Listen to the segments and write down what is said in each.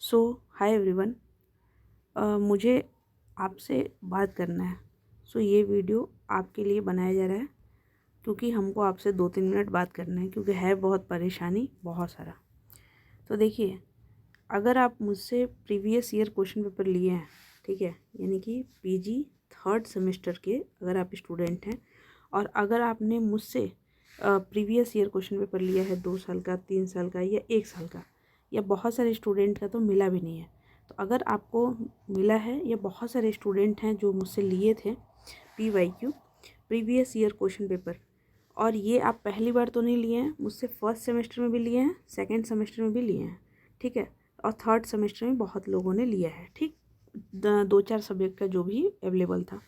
सो hi everyone, मुझे आपसे बात करना है। ये वीडियो आपके लिए बनाया जा रहा है क्योंकि हमको आपसे 2-3 मिनट बात करना है, क्योंकि है बहुत परेशानी, बहुत सारा। तो देखिए, अगर आप मुझसे प्रीवियस ईयर क्वेश्चन पेपर लिए हैं, ठीक है, यानी कि पीजी 3rd सेमेस्टर के अगर आप स्टूडेंट हैं और अगर आपने मुझसे प्रीवियस ईयर क्वेश्चन पेपर लिया है 2 साल का, 3 साल का या 1 साल का, या बहुत सारे स्टूडेंट का तो मिला भी नहीं है। तो अगर आपको मिला है या बहुत सारे स्टूडेंट हैं जो मुझसे लिए थे PYQ previous year question paper, और ये आप पहली बार तो नहीं लिए हैं, मुझसे फर्स्ट सेमेस्टर में भी लिए हैं, सेकेंड सेमेस्टर में भी लिए हैं, ठीक है, और थर्ड सेमेस्टर में बहुत लोगों ने लिया है, ठीक, 2-4 सब्जेक्ट का जो भी अवेलेबल था।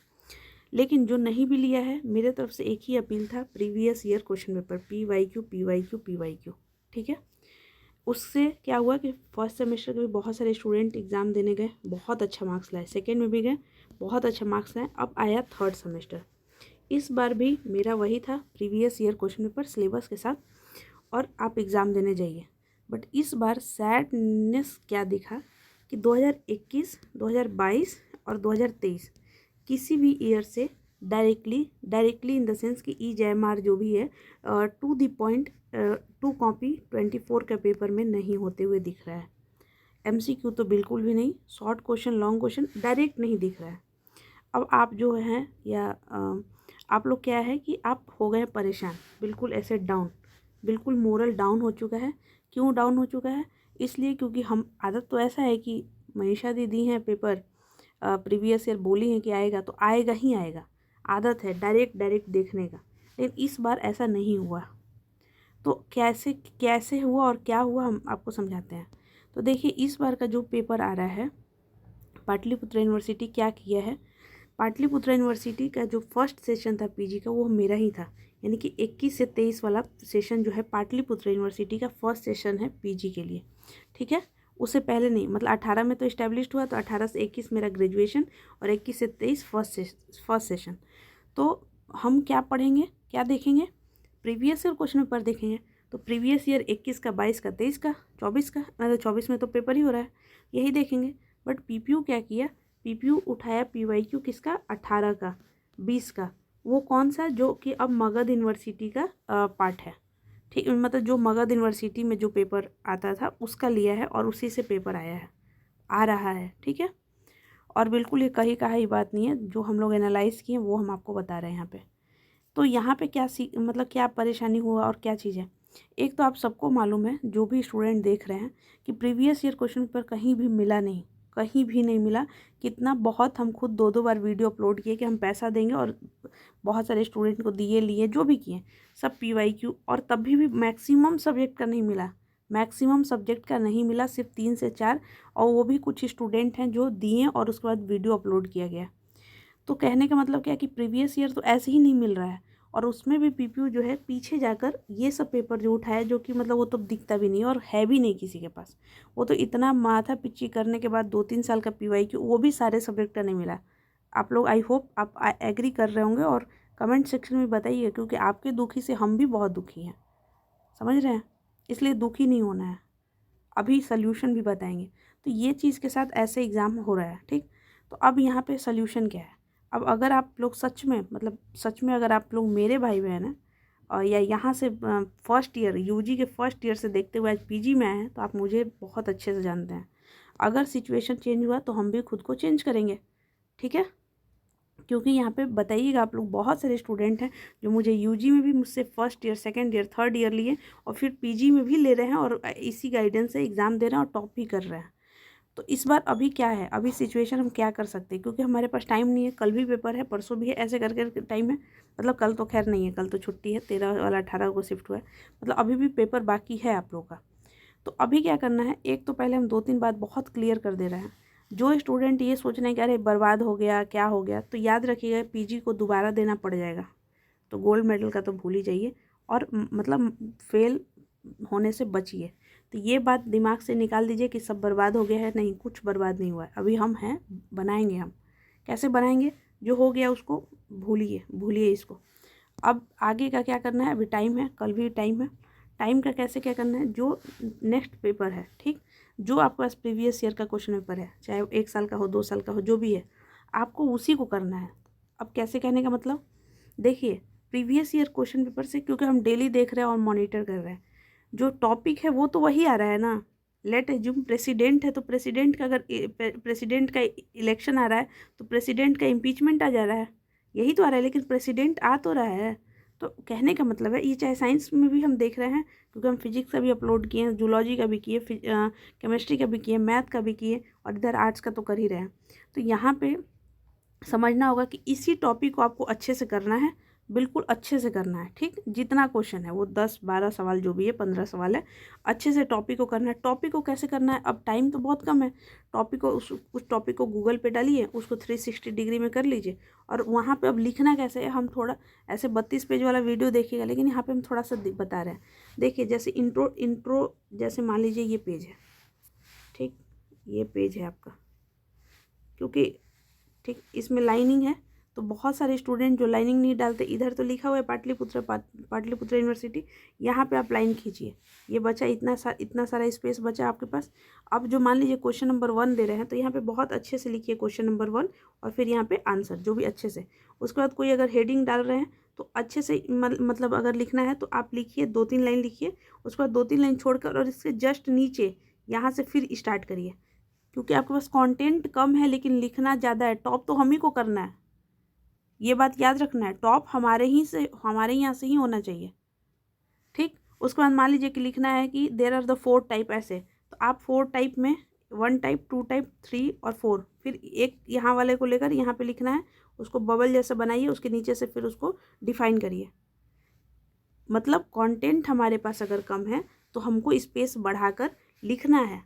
लेकिन जो नहीं भी लिया है, मेरे तरफ से एक ही अपील था, previous year question paper PYQ, ठीक है। उससे क्या हुआ कि फर्स्ट सेमेस्टर के भी बहुत सारे स्टूडेंट एग्ज़ाम देने गए, बहुत अच्छा मार्क्स लाए, सेकेंड में भी गए, बहुत अच्छा मार्क्स लाए। अब आया थर्ड सेमेस्टर, इस बार भी मेरा वही था, previous year question paper syllabus के साथ, और आप एग्ज़ाम देने जाइए। बट इस बार सैडनेस क्या दिखा कि 2021, 2022 और 2023 किसी भी ईयर से डायरेक्टली इन द सेंस कि EJMR जो भी है टू द पॉइंट 2 कॉपी 24 का पेपर में नहीं होते हुए दिख रहा है। MCQ तो बिल्कुल भी नहीं, short question, long question direct नहीं दिख रहा है। अब आप जो हैं या आप लोग क्या है कि आप हो गए परेशान, बिल्कुल ऐसे डाउन, बिल्कुल मोरल डाउन हो चुका है। क्यों डाउन हो चुका है? इसलिए क्योंकि हम, आदत तो ऐसा है कि मनीषा दीदी हैं पेपर प्रीवियस ईयर बोली हैं कि आएगा तो आएगा ही आएगा, आदत है डायरेक्ट देखने का। लेकिन इस बार ऐसा नहीं हुआ। तो कैसे कैसे हुआ और क्या हुआ हम आपको समझाते हैं। तो देखिए, इस बार का जो पेपर आ रहा है, पाटलिपुत्र यूनिवर्सिटी क्या किया है, पाटलिपुत्र यूनिवर्सिटी का जो फर्स्ट सेशन था पीजी का, वो मेरा ही था। यानी कि 21 से 23 वाला सेशन जो है पाटलिपुत्र यूनिवर्सिटी का फर्स्ट सेशन है पीजी के लिए, ठीक है। उससे पहले नहीं, मतलब 18 में तो इस्टेब्लिश्ड हुआ, तो 18 से 21 मेरा ग्रेजुएशन और 21 से 23 फर्स्ट सेशन। तो हम क्या पढ़ेंगे, क्या देखेंगे, प्रीवियस ईयर क्वेश्चन पेपर देखेंगे। तो प्रीवियस ईयर 21 का, 22 का, 23 का, 24 का, मतलब 24 में तो पेपर ही हो रहा है, यही देखेंगे। बट PPU क्या किया, PPU उठाया PYQ किसका, 18 का, 20 का, वो कौन सा, जो कि अब मगध यूनिवर्सिटी का पार्ट है, ठीक, मतलब जो मगध यूनिवर्सिटी में जो पेपर आता था उसका लिया है और उसी से पेपर आया है, आ रहा है, ठीक है। और बिल्कुल ये कही कहा ही बात नहीं है, जो हम लोग एनालाइज़ किए वो हम आपको बता रहे हैं यहाँ पे। तो यहाँ पे क्या मतलब क्या परेशानी हुआ और क्या चीज़ है। एक तो आप सबको मालूम है, जो भी स्टूडेंट देख रहे हैं, कि प्रीवियस ईयर क्वेश्चन पेपर कहीं भी मिला नहीं, कहीं भी नहीं मिला। कितना, बहुत हम खुद 2-2 बार वीडियो अपलोड किए कि हम पैसा देंगे, और बहुत सारे स्टूडेंट को दिए, लिए, जो भी किए, सब PYQ, और तभी भी मैक्सिमम सब्जेक्ट का नहीं मिला, मैक्सिमम सब्जेक्ट का नहीं मिला, सिर्फ 3 से 4, और वो भी कुछ स्टूडेंट हैं जो दिए और उसके बाद वीडियो अपलोड किया गया। तो कहने का मतलब क्या है कि प्रीवियस ईयर तो ऐसे ही नहीं मिल रहा है, और उसमें भी PPU जो है पीछे जाकर ये सब पेपर जो उठाया, जो कि मतलब वो तो दिखता भी नहीं और है भी नहीं किसी के पास। वो तो इतना माथा पिच्ची करने के बाद 2-3 साल का PYQ, वो भी सारे सब्जेक्ट का नहीं मिला। आप लोग, आई होप आप एग्री कर रहे होंगे, और कमेंट सेक्शन में बताइए, क्योंकि आपके दुखी से हम भी बहुत दुखी हैं, समझ रहे हैं, इसलिए दुखी नहीं होना है। अभी सल्यूशन भी बताएंगे। तो ये चीज़ के साथ ऐसे एग्ज़ाम हो रहा है, ठीक। तो अब यहाँ पे सल्यूशन क्या है। अब अगर आप लोग सच में, मतलब सच में अगर आप लोग मेरे भाई बहन हैं, और या यहाँ से फर्स्ट ईयर UG के फर्स्ट ईयर से देखते हुए आज PG में आए हैं, तो आप मुझे बहुत अच्छे से जानते हैं। अगर सिचुएशन चेंज हुआ तो हम भी खुद को चेंज करेंगे, ठीक है। क्योंकि यहाँ पे बताइएगा, आप लोग बहुत सारे स्टूडेंट हैं जो मुझे UG में भी मुझसे first year, second year, third year लिए, और फिर PG में भी ले रहे हैं, और इसी गाइडेंस से एग्ज़ाम दे रहे हैं और टॉप भी कर रहे हैं। तो इस बार अभी क्या है, अभी सिचुएशन हम क्या कर सकते हैं, क्योंकि हमारे पास टाइम नहीं है, कल भी पेपर है, परसों भी है, ऐसे करके टाइम है। मतलब कल तो खैर नहीं है, कल तो छुट्टी है, 13 वाला 18 को शिफ्ट हुआ है, मतलब अभी भी पेपर बाकी है आप लोगों का। तो अभी क्या करना है, एक तो पहले हम 2-3 बात बहुत क्लियर कर दे रहे हैं। जो स्टूडेंट ये सोच रहे हैं कि अरे बर्बाद हो गया, क्या हो गया, तो याद रखिएगा PG को दोबारा देना पड़ जाएगा। तो गोल्ड मेडल का तो भूल ही जाइए, और मतलब फेल होने से बचिए। तो ये बात दिमाग से निकाल दीजिए कि सब बर्बाद हो गया है, नहीं, कुछ बर्बाद नहीं हुआ है। अभी हम हैं, बनाएंगे हम। कैसे बनाएंगे, जो हो गया उसको भूलिए, भूलिए इसको। अब आगे का क्या करना है, अभी टाइम है, कल भी टाइम है, टाइम का कैसे क्या करना है, जो नेक्स्ट पेपर है, ठीक, जो आपके पास प्रीवियस ईयर का क्वेश्चन पेपर है, चाहे वो 1 साल का हो 2 साल का हो, जो भी है, आपको उसी को करना है। अब कैसे कहने का मतलब, देखिए प्रीवियस ईयर क्वेश्चन पेपर से, क्योंकि हम डेली देख रहे हैं और मॉनिटर कर रहे हैं, जो टॉपिक है वो तो वही आ रहा है ना। लेट एज्यूम प्रेसिडेंट है, तो प्रेसिडेंट का अगर प्रेसिडेंट का इलेक्शन आ रहा है तो प्रेसिडेंट का इम्पीचमेंट आ जा रहा है, यही तो आ रहा है, लेकिन प्रेसिडेंट आ तो रहा है। तो कहने का मतलब है, ये चाहे साइंस में भी हम देख रहे हैं, क्योंकि हम फिजिक्स का भी अपलोड किए हैं, जूलॉजी का भी किए, केमिस्ट्री का भी किए, मैथ का भी किए, और इधर आर्ट्स का तो कर ही रहे हैं। तो यहाँ पे समझना होगा कि इसी टॉपिक को आपको अच्छे से करना है, बिल्कुल अच्छे से करना है, ठीक। जितना क्वेश्चन है वो 10-12 सवाल जो भी है, 15 सवाल है, अच्छे से टॉपिक को करना है। टॉपिक को कैसे करना है, अब टाइम तो बहुत कम है, टॉपिक को उस टॉपिक को गूगल पे डालिए, उसको 360 डिग्री में कर लीजिए, और वहाँ पे अब लिखना कैसे है, हम थोड़ा ऐसे 32 पेज वाला वीडियो देखिएगा, लेकिन यहाँ पर हम थोड़ा सा बता रहे हैं। देखिए जैसे इंट्रो जैसे मान लीजिए ये पेज है, ठीक, ये पेज है आपका, क्योंकि ठीक इसमें लाइनिंग है, तो बहुत सारे स्टूडेंट जो लाइनिंग नहीं डालते, इधर तो लिखा हुआ है पाटलिपुत्र यूनिवर्सिटी, यहाँ पे आप लाइन खींचिए, ये बचा इतना सारा स्पेस बचा आपके पास। अब जो मान लीजिए क्वेश्चन नंबर 1 दे रहे हैं, तो यहाँ पे बहुत अच्छे से लिखिए क्वेश्चन नंबर 1, और फिर यहाँ पे आंसर जो भी अच्छे से। उसके बाद कोई अगर हेडिंग डाल रहे हैं तो अच्छे से मतलब अगर लिखना है तो आप लिखिए, 2-3 लाइन लिखिए, उसके बाद 2-3 लाइन छोड़कर, और इसके जस्ट नीचे यहाँ से फिर स्टार्ट करिए, क्योंकि आपके पास कंटेंट कम है लेकिन लिखना ज़्यादा है। टॉप तो हम ही को करना है, ये बात याद रखना है, टॉप हमारे यहाँ से ही होना चाहिए, ठीक। उसके बाद मान लीजिए कि लिखना है कि देयर आर द 4 टाइप, ऐसे, तो आप 4 टाइप में 1 टाइप, 2 टाइप, 3 और 4, फिर एक यहाँ वाले को लेकर यहाँ पे लिखना है, उसको बबल जैसा बनाइए, उसके नीचे से फिर उसको डिफाइन करिए। मतलब कंटेंट हमारे पास अगर कम है तो हमको स्पेस बढ़ाकर लिखना है,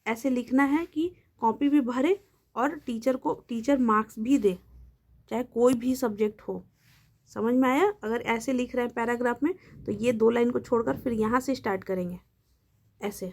ऐसे लिखना है कि कॉपी भी भरे और टीचर मार्क्स भी दे, चाहे कोई भी सब्जेक्ट हो। समझ में आया? अगर ऐसे लिख रहे हैं पैराग्राफ में, तो ये 2 लाइन को छोड़कर फिर यहाँ से स्टार्ट करेंगे, ऐसे।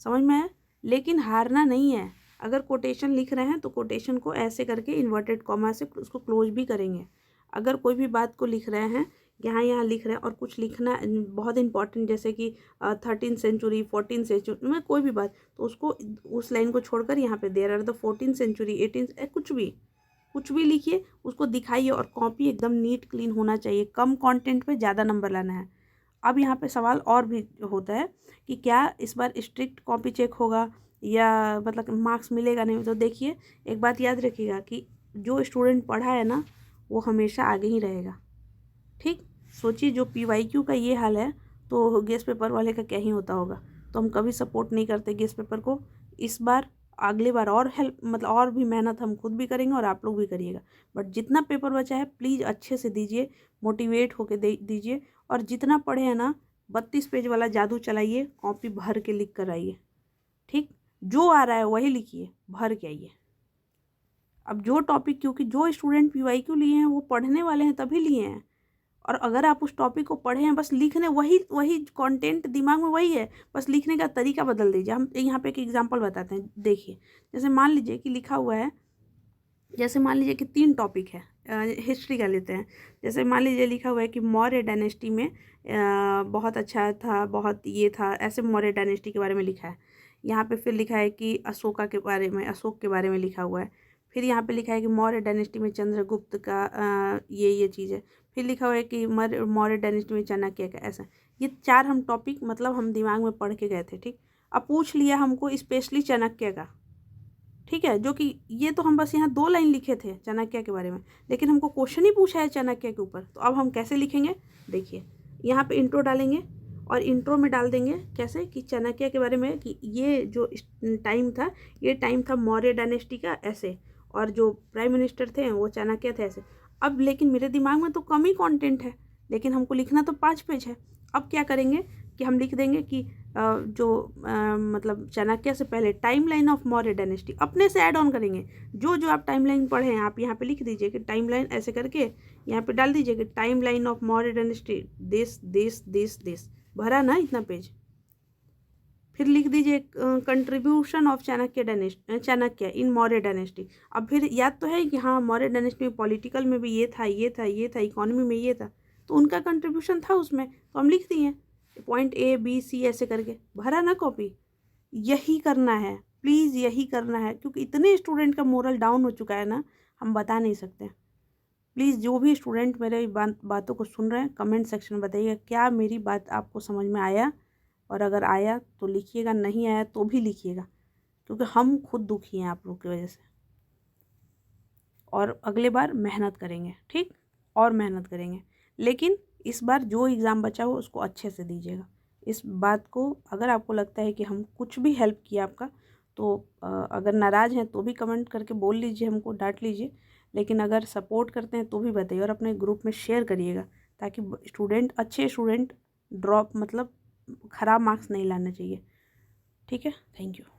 समझ में आया? लेकिन हारना नहीं है। अगर कोटेशन लिख रहे हैं तो कोटेशन को ऐसे करके इन्वर्टेड कॉमा से उसको क्लोज भी करेंगे। अगर कोई भी बात को लिख रहे हैं, यहाँ लिख रहे हैं, और कुछ लिखना बहुत इंपॉर्टेंट, जैसे कि 13th सेंचुरी, 14th सेंचुरी में कोई भी बात, तो उसको उस लाइन को छोड़कर यहाँ पे there are the 14th century, 18th, कुछ भी लिखिए, उसको दिखाइए, और कॉपी एकदम नीट क्लीन होना चाहिए। कम कंटेंट पे ज़्यादा नंबर लाना है। अब यहाँ पे सवाल और भी होता है कि क्या इस बार स्ट्रिक्ट कॉपी चेक होगा या मतलब मार्क्स मिलेगा नहीं। तो देखिए, एक बात याद रखिएगा कि जो स्टूडेंट पढ़ा है ना, वो हमेशा आगे ही रहेगा, ठीक। सोचिए जो PYQ का ये हाल है, तो गेस्ट पेपर वाले का क्या ही होता होगा। तो हम कभी सपोर्ट नहीं करते गेस्ट पेपर को। इस बार, अगली बार और हेल्प, मतलब और भी मेहनत हम खुद भी करेंगे और आप लोग भी करिएगा। बट जितना पेपर बचा है प्लीज़ अच्छे से दीजिए, मोटिवेट होके दीजिए, और जितना पढ़े हैं ना, 32 पेज वाला जादू चलाइए, कॉपी भर के लिख कर आइए, ठीक। जो आ रहा है वही लिखिए, भर के आइए। अब जो टॉपिक, क्योंकि जो स्टूडेंट PYQ लिए हैं वो पढ़ने वाले हैं तभी लिए हैं, और अगर आप उस टॉपिक को पढ़े हैं, बस लिखने वही कंटेंट दिमाग में वही है, बस लिखने का तरीका बदल दीजिए। हम यहाँ पे एक एग्जांपल बताते हैं, देखिए। जैसे मान लीजिए कि लिखा हुआ है, जैसे मान लीजिए कि 3 टॉपिक है, हिस्ट्री का लेते हैं। जैसे मान लीजिए लिखा हुआ है कि मौर्य डायनेस्टी में बहुत अच्छा था, बहुत ये था, ऐसे मौर्य डायनेस्टी के बारे में लिखा है। यहाँ पे फिर लिखा है कि अशोक के बारे में लिखा हुआ है। फिर यहाँ पे लिखा है कि मौर्य डायनेस्टी में चंद्रगुप्त का ये चीज़ है। फिर लिखा हुआ है कि मौर्य डायनेस्टी में चाणक्य का, ऐसा। ये 4 हम टॉपिक मतलब हम दिमाग में पढ़ के गए थे, ठीक। अब पूछ लिया हमको स्पेशली चाणक्य का, ठीक है, जो कि ये तो हम बस यहाँ 2 लाइन लिखे थे चाणक्य के बारे में, लेकिन हमको क्वेश्चन ही पूछा है चाणक्य के ऊपर। तो अब हम कैसे लिखेंगे, देखिए यहाँ पे इंट्रो डालेंगे, और इंट्रो में डाल देंगे कैसे कि चाणक्य के बारे में, कि ये जो टाइम था, ये टाइम था मौर्य डायनेस्टी का, ऐसे, और जो प्राइम मिनिस्टर थे वो चाणक्य थे, ऐसे। अब लेकिन मेरे दिमाग में तो कम ही कंटेंट है, लेकिन हमको लिखना तो 5 पेज है। अब क्या करेंगे कि हम लिख देंगे कि मतलब चाणक्य से पहले टाइमलाइन ऑफ मौर्य डायनेस्टी, अपने से ऐड ऑन करेंगे। जो आप टाइमलाइन पढ़े हैं, आप यहाँ पे लिख दीजिए कि टाइमलाइन, ऐसे करके यहाँ पे डाल दीजिए कि टाइमलाइन ऑफ मौर्य डायनेस्टी, देश, भरा ना इतना पेज। फिर लिख दीजिए contribution of Chanakya in Maurya dynasty. अब फिर याद तो है कि हाँ, मौर्य डायनेस्टी में पॉलिटिकल में भी ये था, इकोनॉमी में ये था, तो उनका कंट्रीब्यूशन था उसमें, तो हम लिख दिए। पॉइंट A B C ऐसे करके भरा ना कॉपी। यही करना है, प्लीज़ यही करना है, क्योंकि इतने स्टूडेंट का मोरल डाउन हो चुका है ना, हम बता नहीं सकते। प्लीज़ जो भी स्टूडेंट मेरे बातों को सुन रहे हैं, कमेंट सेक्शन में बताइएगा क्या मेरी बात आपको समझ में आया, और अगर आया तो लिखिएगा, नहीं आया तो भी लिखिएगा, क्योंकि हम खुद दुखी हैं आप लोग की वजह से। और अगले बार मेहनत करेंगे, ठीक, और मेहनत करेंगे, लेकिन इस बार जो एग्ज़ाम बचा हो उसको अच्छे से दीजिएगा। इस बात को अगर आपको लगता है कि हम कुछ भी हेल्प किया आपका, तो अगर नाराज़ हैं तो भी कमेंट करके बोल लीजिए, हमको डांट लीजिए, लेकिन अगर सपोर्ट करते हैं तो भी बताइए, और अपने ग्रुप में शेयर करिएगा, ताकि अच्छे स्टूडेंट ड्रॉप मतलब ख़राब मार्क्स नहीं लाने चाहिए। ठीक है, थैंक यू।